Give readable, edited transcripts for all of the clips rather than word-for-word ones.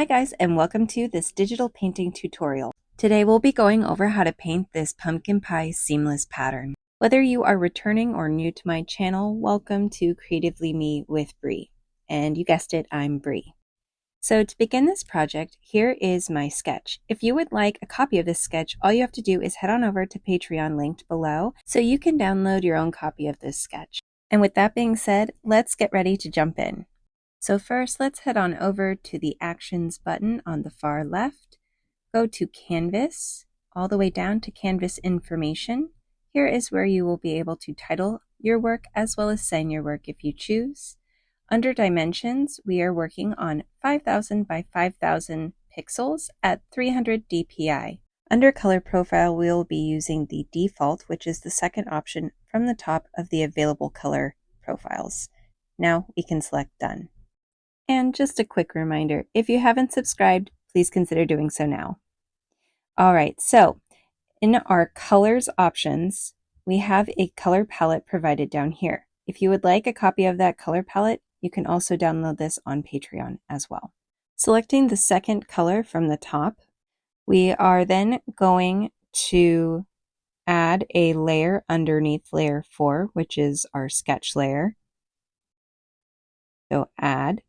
Hi guys, and welcome to this digital painting tutorial. Today we'll be going over how to paint this pumpkin pie seamless pattern. Whether you are returning or new to my channel, welcome to Creatively Me with Bree. And you guessed it, I'm Bree. So to begin this project, here is my sketch. If you would like a copy of this sketch, all you have to do is head on over to Patreon linked below so you can download your own copy of this sketch. And with that being said, let's get ready to jump in. So first, let's head on over to the Actions button on the far left. Go to Canvas, all the way down to Canvas Information. Here is where you will be able to title your work as well as sign your work if you choose. Under Dimensions, we are working on 5000 by 5000 pixels at 300 dpi. Under Color Profile, we will be using the default, which is the second option from the top of the available color profiles. Now we can select Done. And just a quick reminder, if you haven't subscribed, please consider doing so now. All right, so in our colors options, we have a color palette provided down here. If you would like a copy of that color palette, you can also download this on Patreon as well. Selecting the second color from the top, we are then going to add a layer underneath layer 4, which is our sketch layer. So add.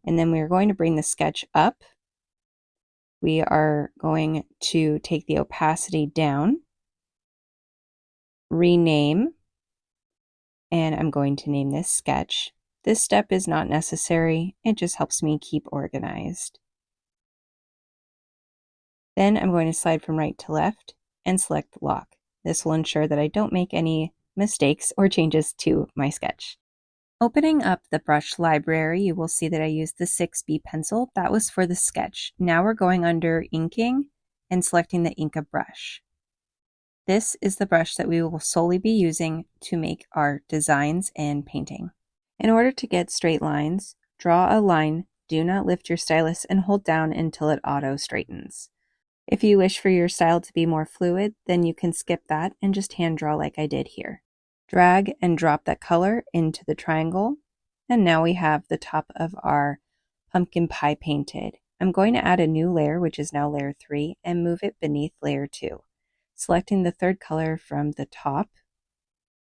And then we're going to bring the sketch up. We are going to take the opacity down, rename, and I'm going to name this sketch. This step is not necessary. It just helps me keep organized. Then I'm going to slide from right to left and select Lock. This will ensure that I don't make any mistakes or changes to my sketch. Opening up the brush library, you will see that I used the 6B pencil. That was for the sketch. Now we're going under Inking and selecting the Inka brush. This is the brush that we will solely be using to make our designs and painting. In order to get straight lines, draw a line, do not lift your stylus, and hold down until it auto straightens. If you wish for your style to be more fluid, then you can skip that and just hand draw like I did here. Drag and drop that color into the triangle, and now we have the top of our pumpkin pie painted. I'm going to add a new layer, which is now layer 3, and move it beneath layer 2. Selecting the third color from the top,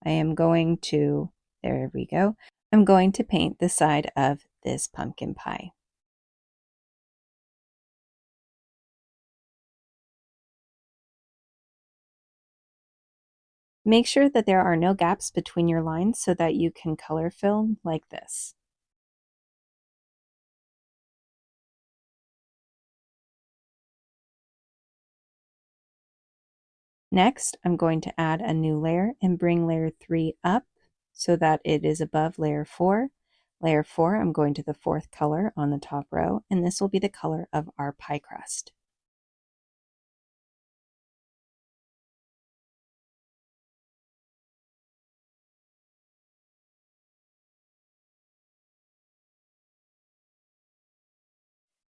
I am going to, there we go, I'm going to paint the side of this pumpkin pie. Make sure that there are no gaps between your lines so that you can color fill like this. Next, I'm going to add a new layer and bring layer 3 up so that it is above layer 4. Layer 4, I'm going to the fourth color on the top row, and this will be the color of our pie crust.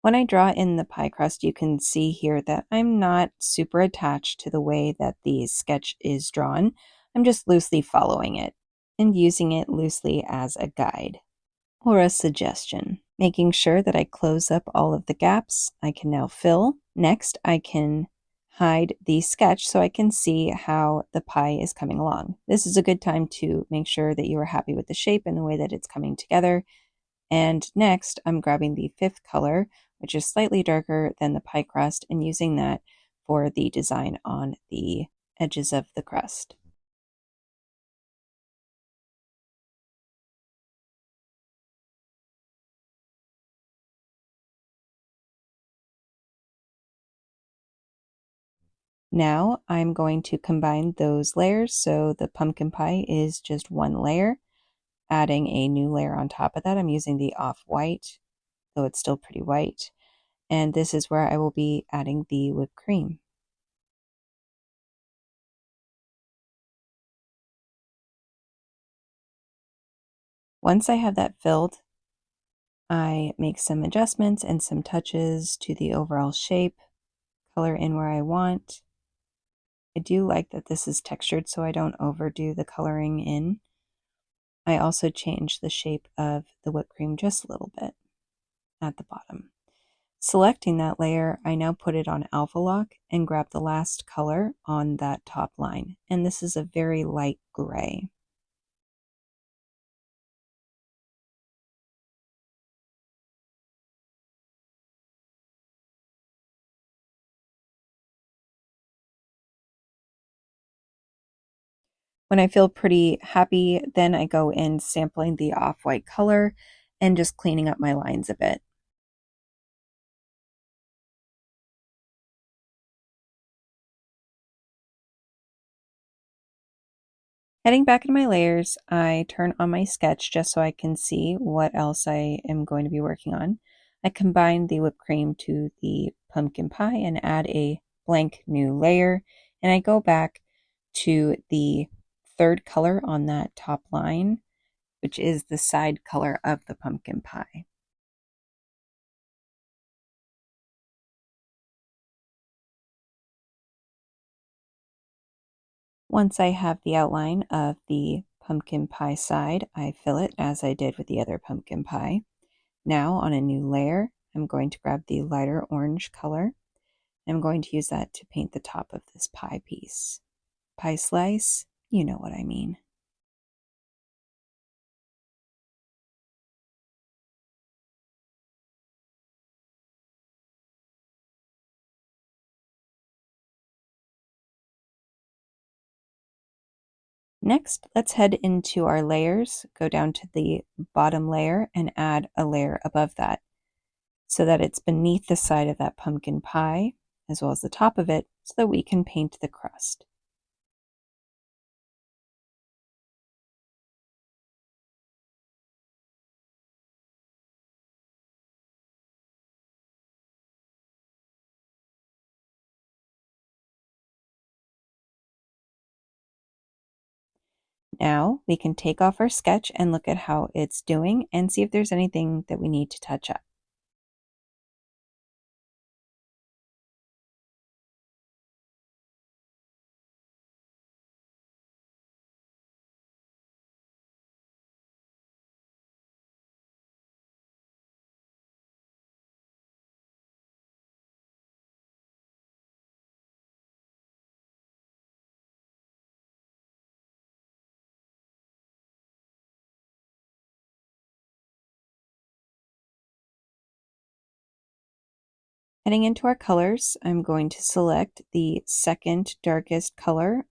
When I draw in the pie crust, you can see here that I'm not super attached to the way that the sketch is drawn. I'm just loosely following it and using it loosely as a guide or a suggestion. Making sure that I close up all of the gaps, I can now fill. Next, I can hide the sketch so I can see how the pie is coming along. This is a good time to make sure that you are happy with the shape and the way that it's coming together. And next, I'm grabbing the fifth color, which is slightly darker than the pie crust, and using that for the design on the edges of the crust. Now I'm going to combine those layers so the pumpkin pie is just one layer, adding a new layer on top of that. I'm using the off-white, though it's still pretty white. And this is where I will be adding the whipped cream. Once I have that filled, I make some adjustments and some touches to the overall shape, color in where I want. I do like that this is textured so I don't overdo the coloring in. I also change the shape of the whipped cream just a little bit at the bottom. Selecting that layer, I now put it on Alpha Lock and grab the last color on that top line. And this is a very light gray. When I feel pretty happy, then I go in sampling the off-white color and just cleaning up my lines a bit. Heading back into my layers, I turn on my sketch just so I can see what else I am going to be working on. I combine the whipped cream to the pumpkin pie and add a blank new layer, and I go back to the third color on that top line, which is the side color of the pumpkin pie. Once I have the outline of the pumpkin pie side, I fill it as I did with the other pumpkin pie. Now on a new layer, I'm going to grab the lighter orange color. I'm going to use that to paint the top of this pie piece. Pie slice, you know what I mean. Next, let's head into our layers, go down to the bottom layer and add a layer above that so that it's beneath the side of that pumpkin pie as well as the top of it so that we can paint the crust. Now we can take off our sketch and look at how it's doing and see if there's anything that we need to touch up. Heading into our colors, I'm going to select the second darkest color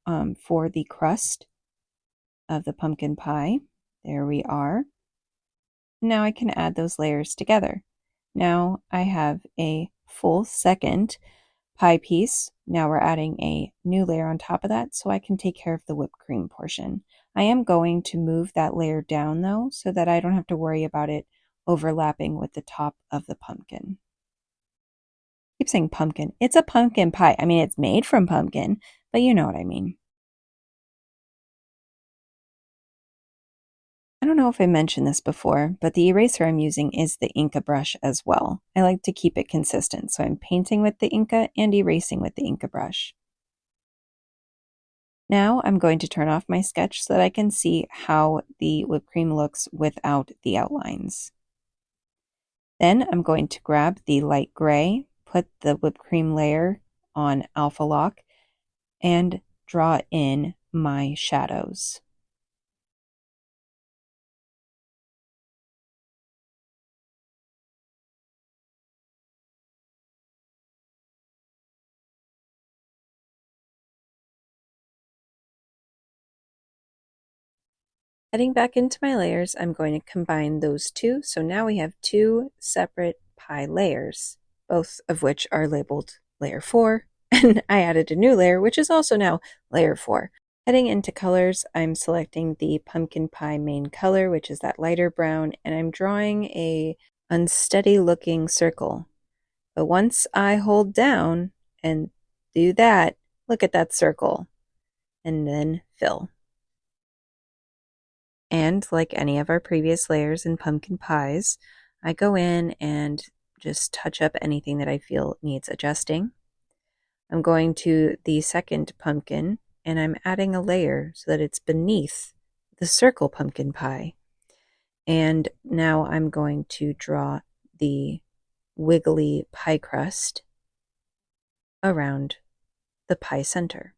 for the crust of the pumpkin pie. There we are. Now I can add those layers together. Now I have a full second pie piece. Now we're adding a new layer on top of that so I can take care of the whipped cream portion. I am going to move that layer down though so that I don't have to worry about it overlapping with the top of the pumpkin. Keep saying pumpkin. It's a pumpkin pie. I mean, it's made from pumpkin, but you know what I mean. I don't know if I mentioned this before, but the eraser I'm using is the Inca brush as well. I like to keep it consistent, so I'm painting with the Inca and erasing with the Inca brush. Now I'm going to turn off my sketch so that I can see how the whipped cream looks without the outlines. Then I'm going to grab the light gray, put the whipped cream layer on Alpha Lock, and draw in my shadows. Heading back into my layers, I'm going to combine those two. So now we have two separate pie layers, both of which are labeled layer 4. And I added a new layer, which is also now layer 4. Heading into colors, I'm selecting the pumpkin pie main color, which is that lighter brown, and I'm drawing a unsteady looking circle. But once I hold down and do that, look at that circle, and then fill. And like any of our previous layers in pumpkin pies, I go in and just touch up anything that I feel needs adjusting. I'm going to the second pumpkin and I'm adding a layer so that it's beneath the circle pumpkin pie. And now I'm going to draw the wiggly pie crust around the pie center.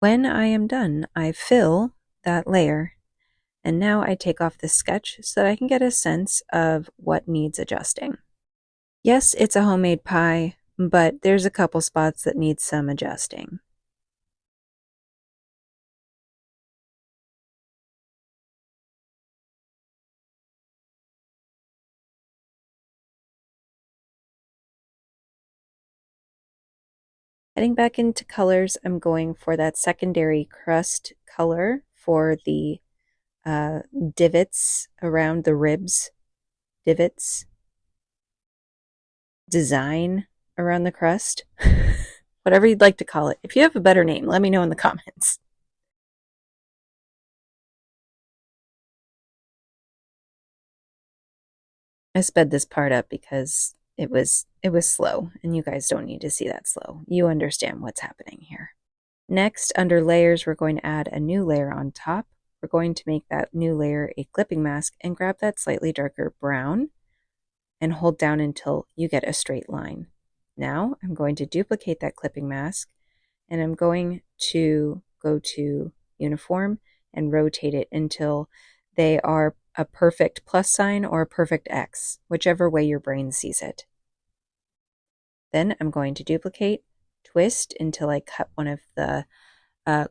When I am done, I fill that layer, and now I take off the sketch so that I can get a sense of what needs adjusting. Yes, it's a homemade pie, but there's a couple spots that need some adjusting. Heading back into colors, I'm going for that secondary crust color for the divots around the ribs, divots, design around the crust, whatever you'd like to call it. If you have a better name, let me know in the comments. I sped this part up because it was slow, and you guys don't need to see that slow. You understand what's happening here. Next, under layers, we're going to add a new layer on top. We're going to make that new layer a clipping mask and grab that slightly darker brown and hold down until you get a straight line. Now I'm going to duplicate that clipping mask, and I'm going to go to uniform and rotate it until they are a perfect plus sign or a perfect X, whichever way your brain sees it. Then I'm going to duplicate, twist until I cut one of the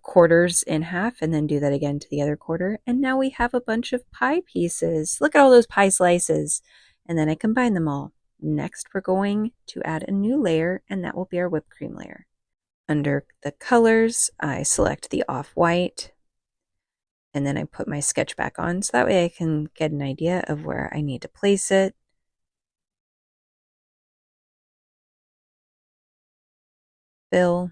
quarters in half, and then do that again to the other quarter. And now we have a bunch of pie pieces. Look at all those pie slices. And then I combine them all. Next, we're going to add a new layer, and that will be our whipped cream layer. Under the colors, I select the off-white, and then I put my sketch back on so that way I can get an idea of where I need to place it. Fill,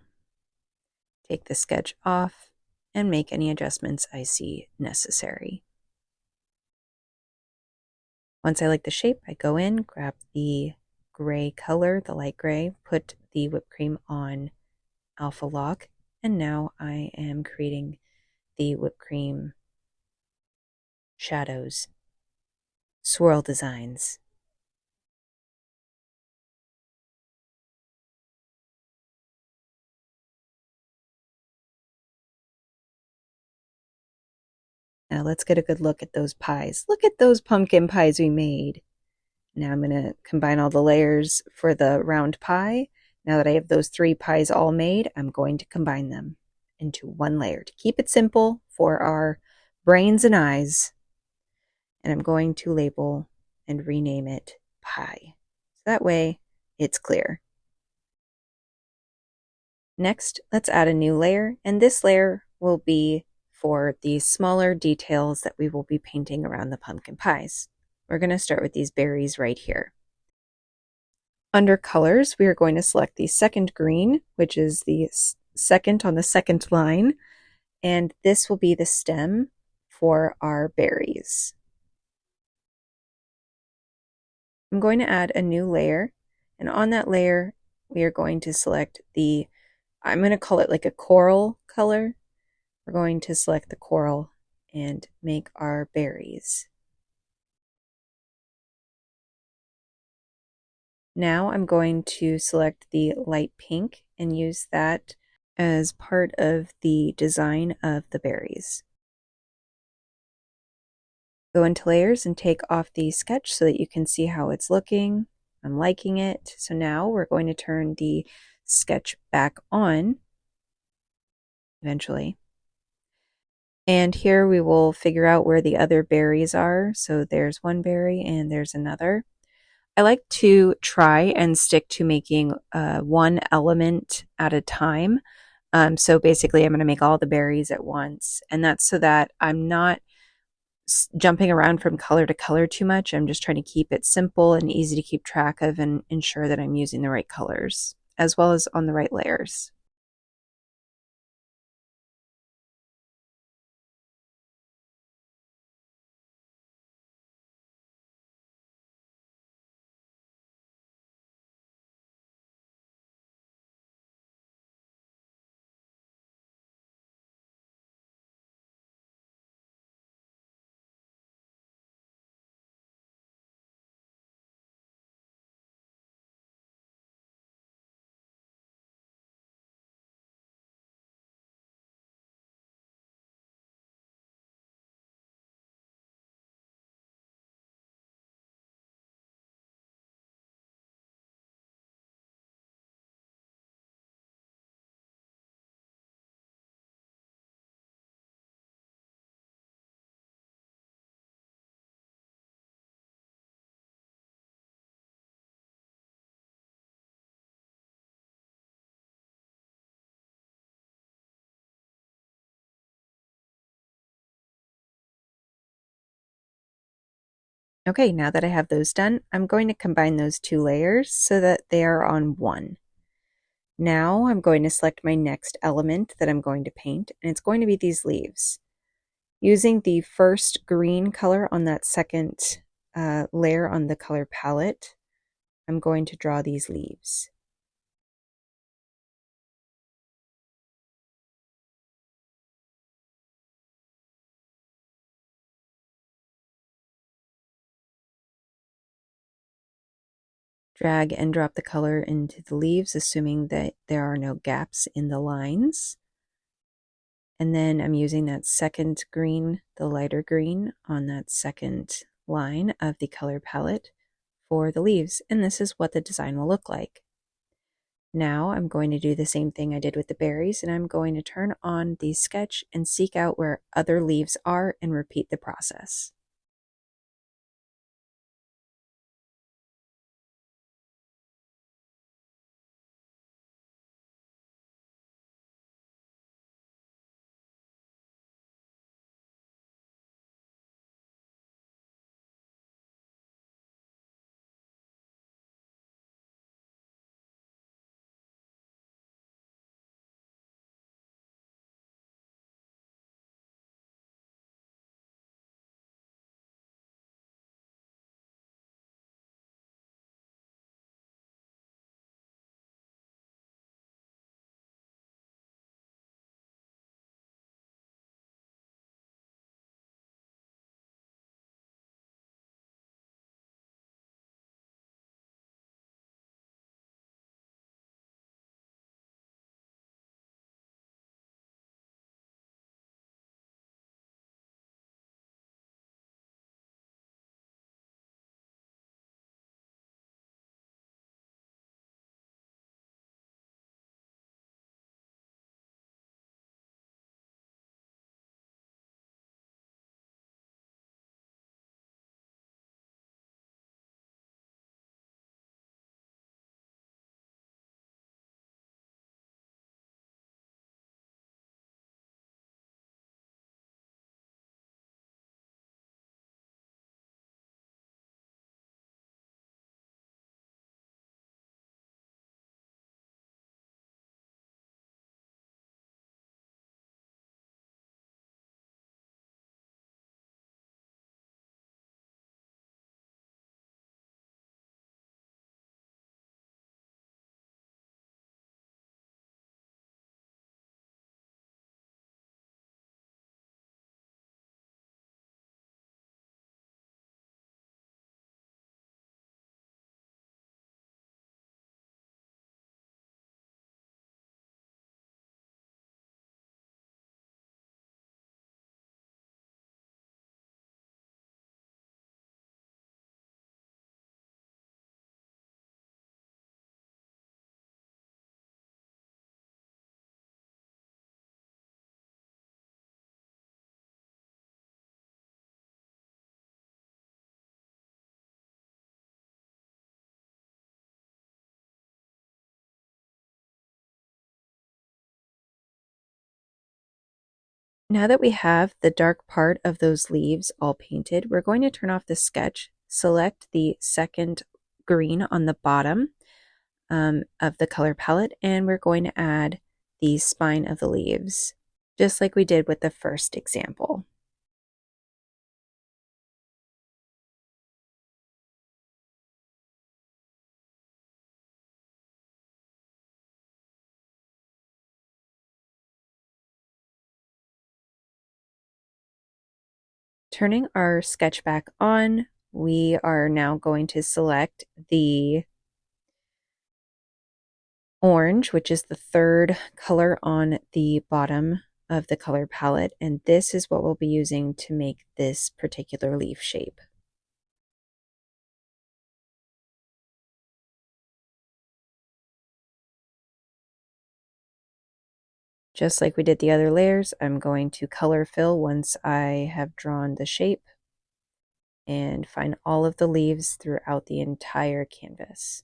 take the sketch off, and make any adjustments I see necessary. Once I like the shape, I go in, grab the gray color, the light gray, put the whipped cream on alpha lock, and now I am creating the whipped cream shadows, swirl designs. Now let's get a good look at those pies. Look at those pumpkin pies we made. Now I'm going to combine all the layers for the round pie. Now that I have those 3 pies all made, I'm going to combine them into one layer to keep it simple for our brains and eyes. And I'm going to label and rename it pie. So that way it's clear. Next, let's add a new layer, and this layer will be for the smaller details that we will be painting around the pumpkin pies. We're going to start with these berries right here. Under colors, we are going to select the second green, which is the second on the second line, and this will be the stem for our berries. I'm going to add a new layer, and on that layer, we are going to select the, I'm going to call it like a coral color. We're going to select the coral and make our berries. Now I'm going to select the light pink and use that as part of the design of the berries. Go into layers and take off the sketch so that you can see how it's looking. I'm liking it. So now we're going to turn the sketch back on eventually. And here we will figure out where the other berries are. So there's one berry and there's another. I like to try and stick to making one element at a time. So basically I'm going to make all the berries at once. And that's so that I'm not jumping around from color to color too much. I'm just trying to keep it simple and easy to keep track of and ensure that I'm using the right colors as well as on the right layers. Okay, now that I have those done, I'm going to combine those two layers so that they are on one. Now I'm going to select my next element that I'm going to paint, and it's going to be these leaves. Using the first green color on that second layer on the color palette, I'm going to draw these leaves. Drag and drop the color into the leaves, assuming that there are no gaps in the lines. And then I'm using that second green, the lighter green, on that second line of the color palette for the leaves. And this is what the design will look like. Now I'm going to do the same thing I did with the berries, and I'm going to turn on the sketch and seek out where other leaves are and repeat the process. Now that we have the dark part of those leaves all painted, we're going to turn off the sketch, select the second green on the bottom of the color palette, and we're going to add the spine of the leaves, just like we did with the first example. Turning our sketch back on, we are now going to select the orange, which is the third color on the bottom of the color palette, and this is what we'll be using to make this particular leaf shape. Just like we did the other layers, I'm going to color fill once I have drawn the shape and find all of the leaves throughout the entire canvas.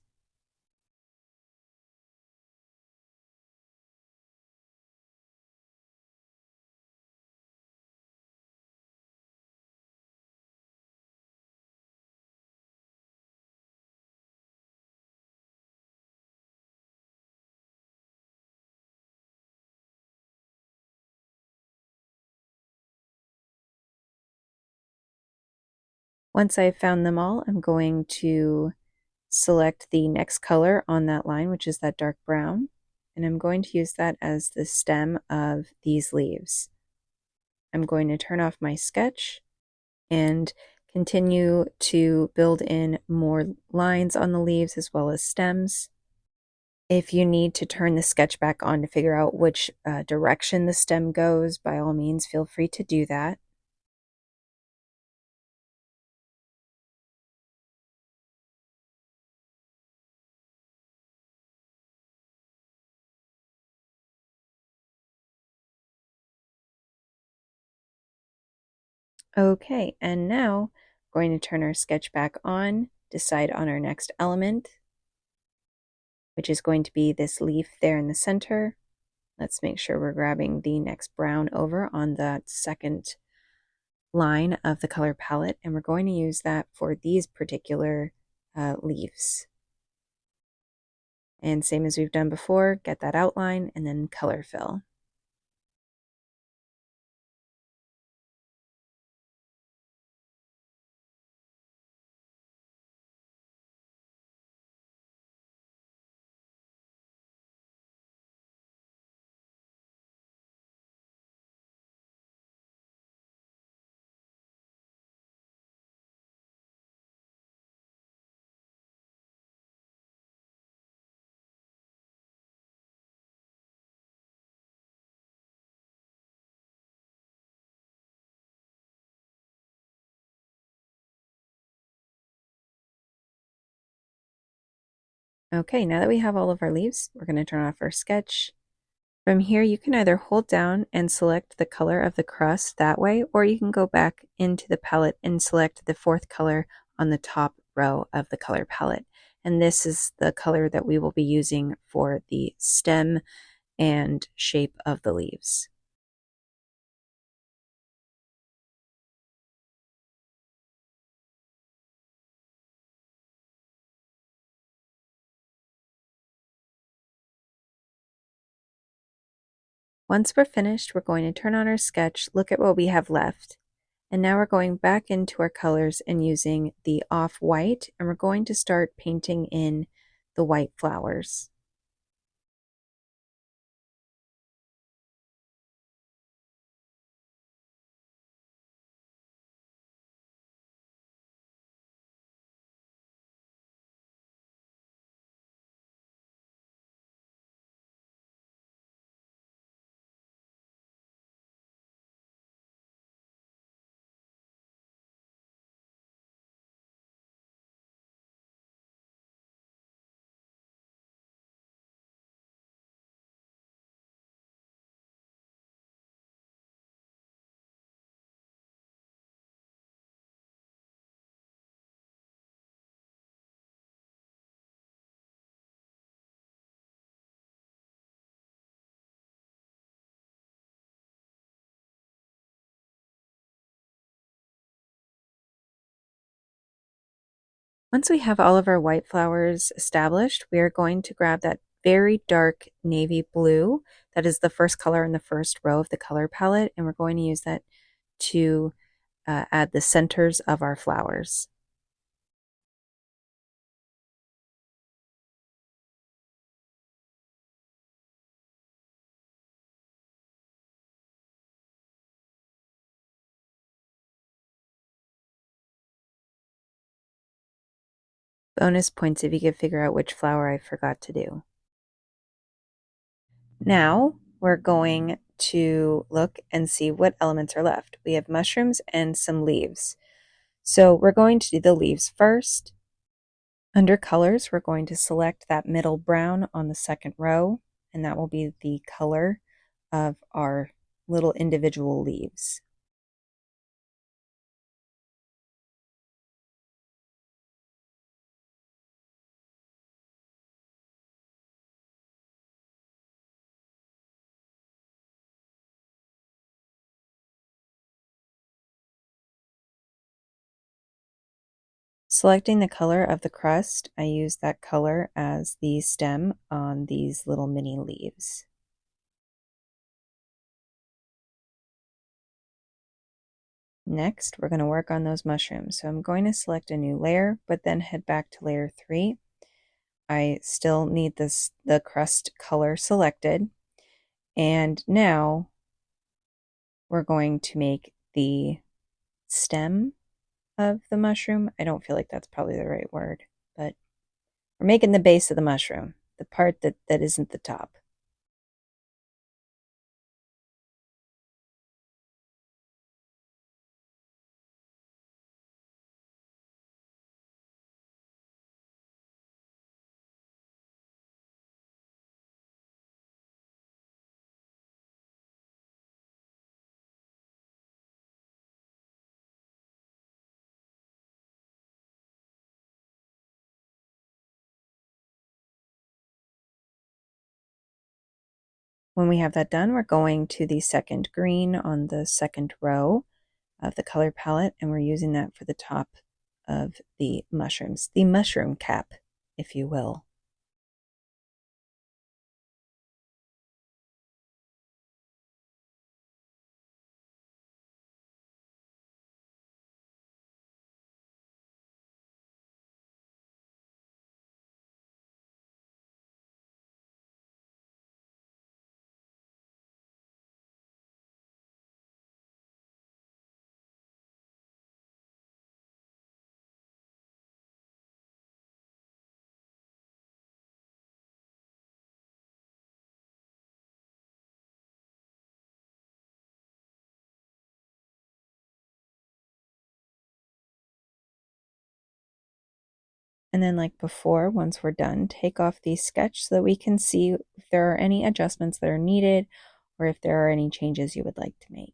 Once I've found them all, I'm going to select the next color on that line, which is that dark brown, and I'm going to use that as the stem of these leaves. I'm going to turn off my sketch and continue to build in more lines on the leaves as well as stems. If you need to turn the sketch back on to figure out which direction the stem goes, by all means, feel free to do that. Okay, and now we're going to turn our sketch back on, decide on our next element, which is going to be this leaf there in the center. Let's make sure we're grabbing the next brown over on that second line of the color palette, and we're going to use that for these particular leaves. And same as we've done before, get that outline and then color fill. Okay, now that we have all of our leaves, we're going to turn off our sketch. From here, you can either hold down and select the color of the crust that way, or you can go back into the palette and select the fourth color on the top row of the color palette. And this is the color that we will be using for the stem and shape of the leaves. Once we're finished, we're going to turn on our sketch, look at what we have left. And now we're going back into our colors and using the off-white, and we're going to start painting in the white flowers. Once we have all of our white flowers established, we are going to grab that very dark navy blue. That is the first color in the first row of the color palette, and we're going to use that to add the centers of our flowers. Bonus points if you could figure out which flower I forgot to do. Now we're going to look and see what elements are left. We have mushrooms and some leaves. So we're going to do the leaves first. Under colors, we're going to select that middle brown on the second row, and that will be the color of our little individual leaves. Selecting the color of the crust, I use that color as the stem on these little mini leaves. Next, we're going to work on those mushrooms. So I'm going to select a new layer, but then head back to layer 3. I still need the crust color selected. And now we're going to make the stem of the mushroom. I don't feel like that's probably the right word, but we're making the base of the mushroom, the part that isn't the top. When we have that done, we're going to the second green on the second row of the color palette, and we're using that for the top of the mushrooms, the mushroom cap, if you will. And then like before, once we're done, take off the sketch so that we can see if there are any adjustments that are needed or if there are any changes you would like to make.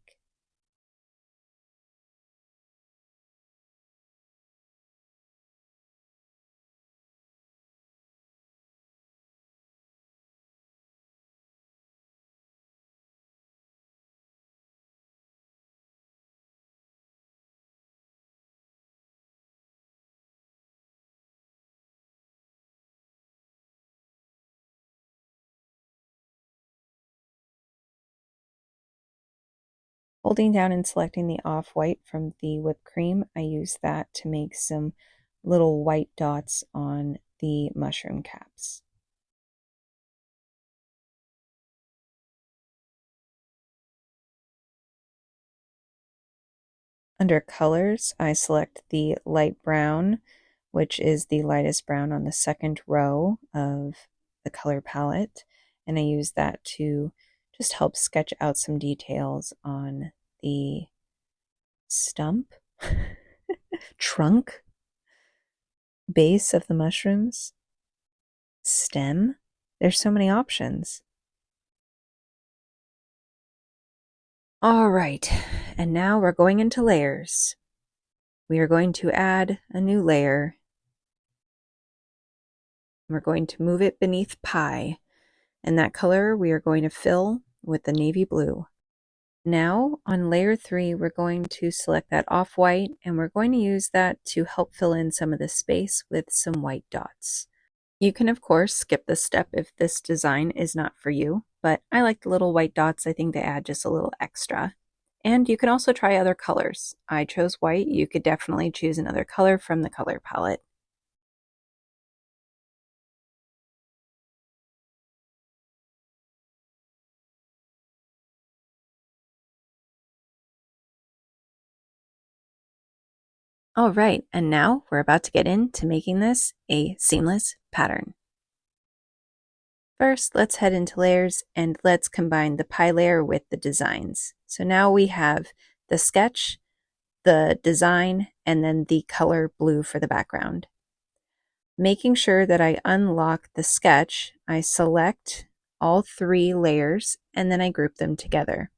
Holding down and selecting the off-white from the whipped cream, I use that to make some little white dots on the mushroom caps. Under colors, I select the light brown, which is the lightest brown on the second row of the color palette, and I use that to just help sketch out some details on the stump, trunk, base of the mushrooms, stem. There's so many options. All right, and now we're going into layers. We are going to add a new layer. We're going to move it beneath pie, and that color we are going to fill with the navy blue. Now on layer 3, we're going to select that off-white, and we're going to use that to help fill in some of the space with some white dots. You can of course skip this step if this design is not for you, but I like the little white dots. I think they add just a little extra. And you can also try other colors. I chose white. You could definitely choose another color from the color palette. All right, and now we're about to get into making this a seamless pattern. First, let's head into layers and let's combine the pie layer with the designs. So now we have the sketch, the design, and then the color blue for the background. Making sure that I unlock the sketch, I select all 3 layers and then I group them together.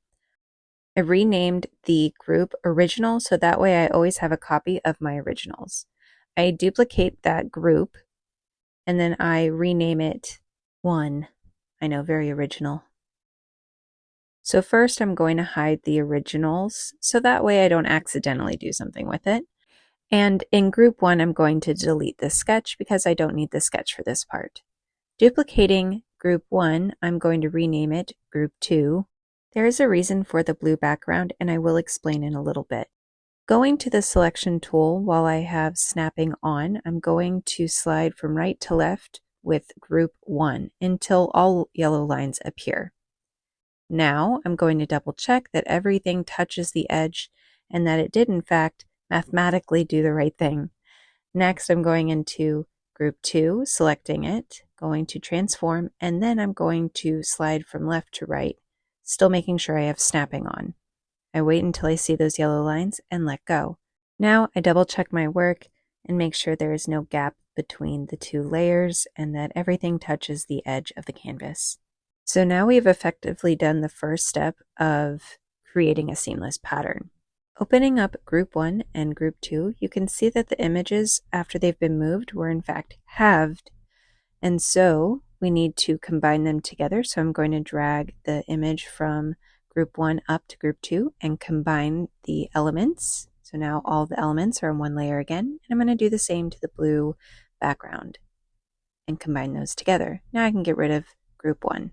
I renamed the group original so that way I always have a copy of my originals. I duplicate that group and then I rename it 1. I know, very original. So first I'm going to hide the originals so that way I don't accidentally do something with it. And in group 1 I'm going to delete this sketch because I don't need the sketch for this part. Duplicating group 1, I'm going to rename it group 2. There is a reason for the blue background and I will explain in a little bit. Going to the selection tool while I have snapping on, I'm going to slide from right to left with group 1 until all yellow lines appear. Now I'm going to double check that everything touches the edge and that it did in fact mathematically do the right thing. Next I'm going into group 2, selecting it, going to transform, and then I'm going to slide from left to right, still making sure I have snapping on. I wait until I see those yellow lines and let go. Now I double check my work and make sure there is no gap between the two layers and that everything touches the edge of the canvas. So now we've effectively done the first step of creating a seamless pattern. Opening up group 1 and group 2, you can see that the images after they've been moved were in fact halved. And so we need to combine them together. So I'm going to drag the image from group 1 up to group 2 and combine the elements. So now all the elements are in one layer again. And I'm going to do the same to the blue background and combine those together. Now I can get rid of group 1.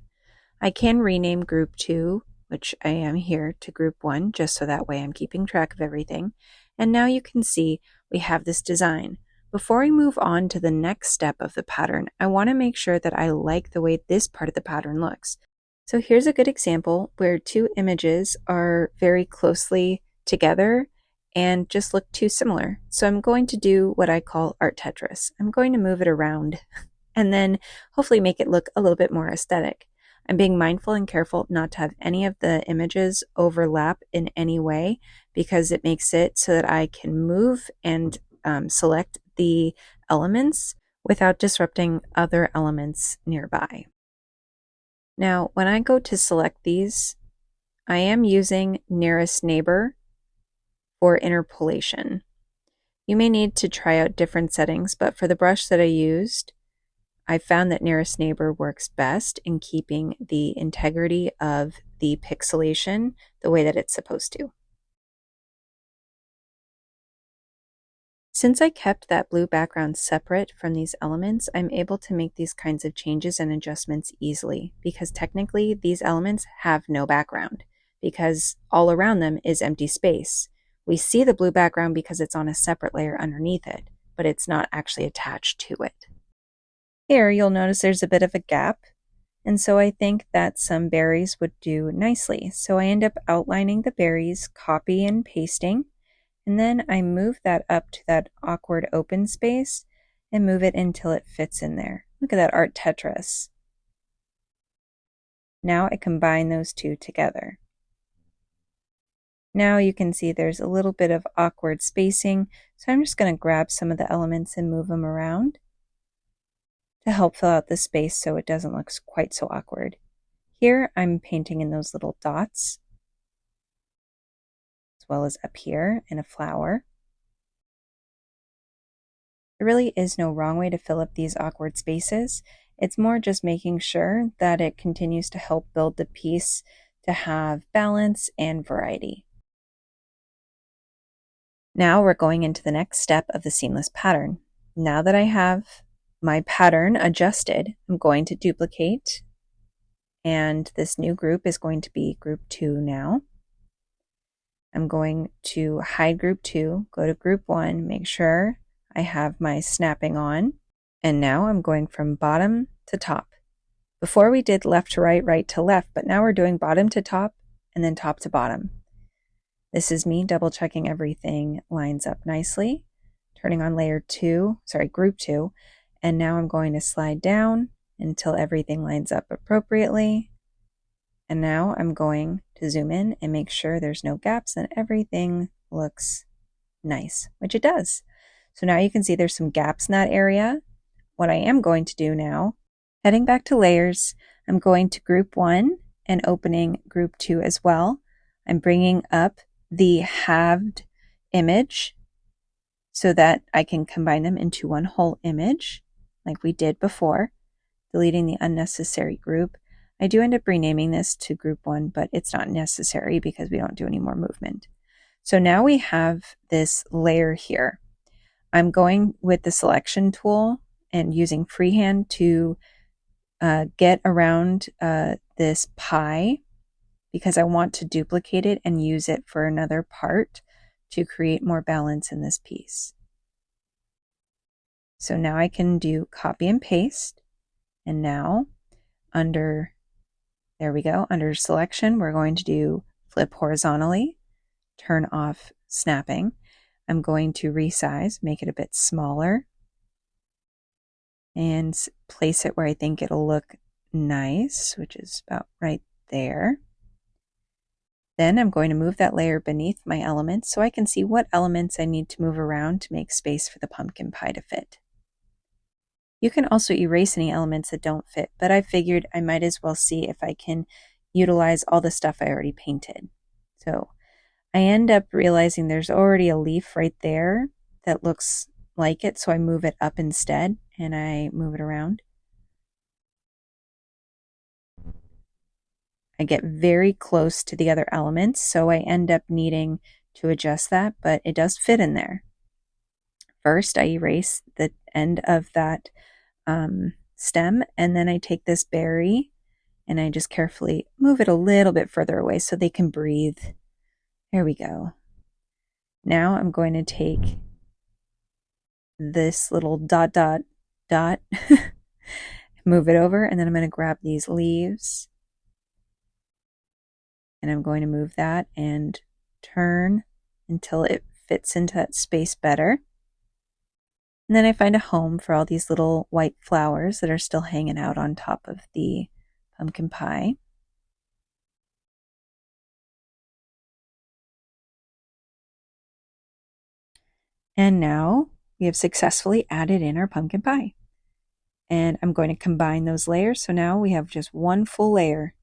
I can rename group 2, which I am here, to group 1, just so that way I'm keeping track of everything. And now you can see we have this design. Before I move on to the next step of the pattern, I want to make sure that I like the way this part of the pattern looks. So here's a good example where two images are very closely together and just look too similar. So I'm going to do what I call art Tetris. I'm going to move it around and then hopefully make it look a little bit more aesthetic. I'm being mindful and careful not to have any of the images overlap in any way because it makes it so that I can move and select the elements without disrupting other elements nearby. Now, when I go to select these, I am using nearest neighbor for interpolation. You may need to try out different settings, but for the brush that I used, I found that nearest neighbor works best in keeping the integrity of the pixelation the way that it's supposed to. Since I kept that blue background separate from these elements, I'm able to make these kinds of changes and adjustments easily because technically these elements have no background because all around them is empty space. We see the blue background because it's on a separate layer underneath it, but it's not actually attached to it. Here you'll notice there's a bit of a gap, and so I think that some berries would do nicely. So I end up outlining the berries, copy and pasting, and then I move that up to that awkward open space and move it until it fits in there. Look at that art Tetris. Now I combine those two together. Now you can see there's a little bit of awkward spacing, so I'm just going to grab some of the elements and move them around to help fill out the space so it doesn't look quite so awkward. Here I'm painting in those little dots, as well as up here in a flower. There really is no wrong way to fill up these awkward spaces. It's more just making sure that it continues to help build the piece to have balance and variety. Now we're going into the next step of the seamless pattern. Now that I have my pattern adjusted, I'm going to duplicate, and this new group is going to be group 2 now. I'm going to hide group 2, go to group 1, make sure I have my snapping on, and now I'm going from bottom to top. Before we did left to right, right to left, but now we're doing bottom to top and then top to bottom. This is me double checking everything lines up nicely, turning on group 2, and now I'm going to slide down until everything lines up appropriately. And now I'm going to zoom in and make sure there's no gaps and everything looks nice, which it does. So now you can see there's some gaps in that area. What I am going to do now, heading back to layers, I'm going to group 1 and opening group 2 as well. I'm bringing up the halved image so that I can combine them into one whole image like we did before, deleting the unnecessary group. I do end up renaming this to group 1, but it's not necessary because we don't do any more movement. So now we have this layer here. I'm going with the selection tool and using freehand to get around this pie because I want to duplicate it and use it for another part to create more balance in this piece. So now I can do copy and paste, and now under, there we go, under selection, we're going to do flip horizontally, turn off snapping. I'm going to resize, make it a bit smaller, and place it where I think it'll look nice, which is about right there. Then I'm going to move that layer beneath my elements so I can see what elements I need to move around to make space for the pumpkin pie to fit. You can also erase any elements that don't fit, but I figured I might as well see if I can utilize all the stuff I already painted. So I end up realizing there's already a leaf right there that looks like it, so I move it up instead and I move it around. I get very close to the other elements, so I end up needing to adjust that, but it does fit in there. First, I erase the end of that stem, and then I take this berry and I just carefully move it a little bit further away so they can breathe. There we go. Now I'm going to take this little dot, move it over, and then I'm going to grab these leaves and I'm going to move that and turn until it fits into that space better. And then I find a home for all these little white flowers that are still hanging out on top of the pumpkin pie. And now we have successfully added in our pumpkin pie. And I'm going to combine those layers. So now we have just one full layer.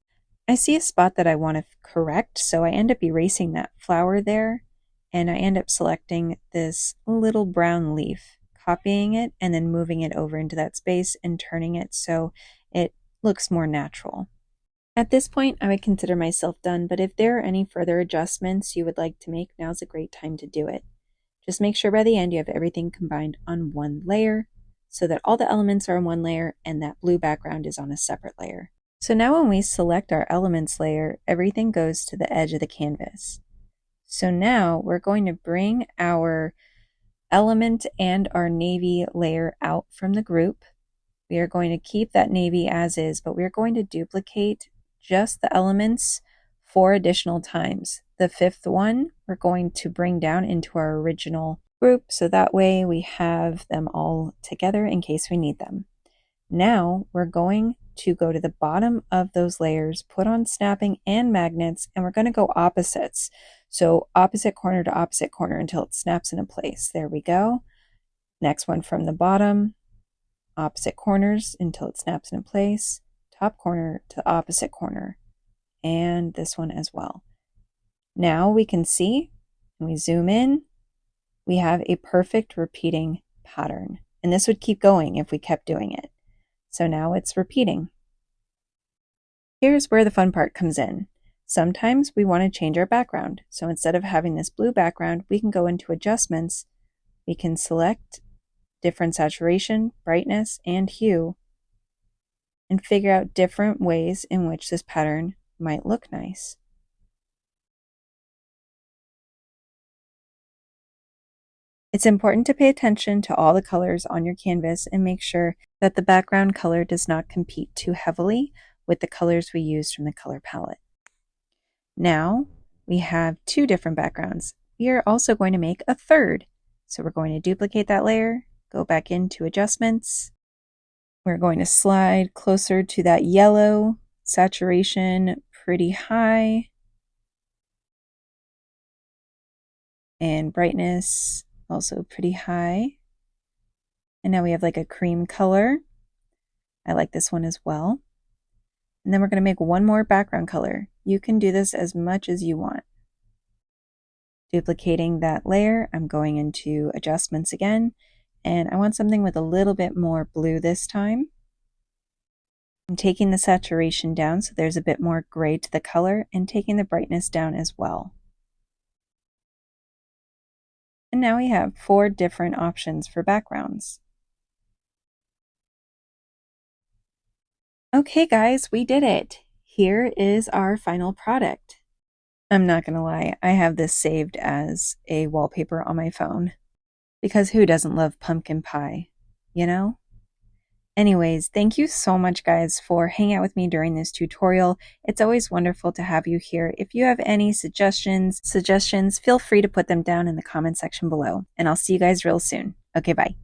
I see a spot that I want to correct, so I end up erasing that flower there, and I end up selecting this little brown leaf, copying it, and then moving it over into that space and turning it so it looks more natural. At this point, I would consider myself done, but if there are any further adjustments you would like to make, now's a great time to do it. Just make sure by the end you have everything combined on one layer so that all the elements are on one layer and that blue background is on a separate layer. So now when we select our elements layer, everything goes to the edge of the canvas. So now we're going to bring our element and our navy layer out from the group. We are going to keep that navy as is, but we're going to duplicate just the elements 4 additional times. The 5th one we're going to bring down into our original group, so that way we have them all together in case we need them. Now we're going to go to the bottom of those layers, put on snapping and magnets, and we're going to go opposites. So opposite corner to opposite corner until it snaps into place. There we go. Next one from the bottom, opposite corners until it snaps into place. Top corner to opposite corner. And this one as well. Now we can see, when we zoom in, we have a perfect repeating pattern. And this would keep going if we kept doing it. So now it's repeating. Here's where the fun part comes in. Sometimes we want to change our background. So instead of having this blue background, we can go into adjustments. We can select different saturation, brightness, and hue, and figure out different ways in which this pattern might look nice. It's important to pay attention to all the colors on your canvas and make sure that the background color does not compete too heavily with the colors we used from the color palette. Now we have 2 different backgrounds. We are also going to make a third. So we're going to duplicate that layer, go back into adjustments. We're going to slide closer to that yellow, saturation pretty high, and brightness also pretty high. And now we have like a cream color. I like this one as well. And then we're going to make one more background color. You can do this as much as you want. Duplicating that layer, I'm going into adjustments again, and I want something with a little bit more blue this time. I'm taking the saturation down so there's a bit more gray to the color, and taking the brightness down as well. And now we have 4 different options for backgrounds. Okay guys, we did it. Here is our final product. I'm not gonna lie, I have this saved as a wallpaper on my phone. Because who doesn't love pumpkin pie, you know? Anyways, thank you so much, guys, for hanging out with me during this tutorial. It's always wonderful to have you here. If you have any suggestions, feel free to put them down in the comment section below. And I'll see you guys real soon. Okay, bye.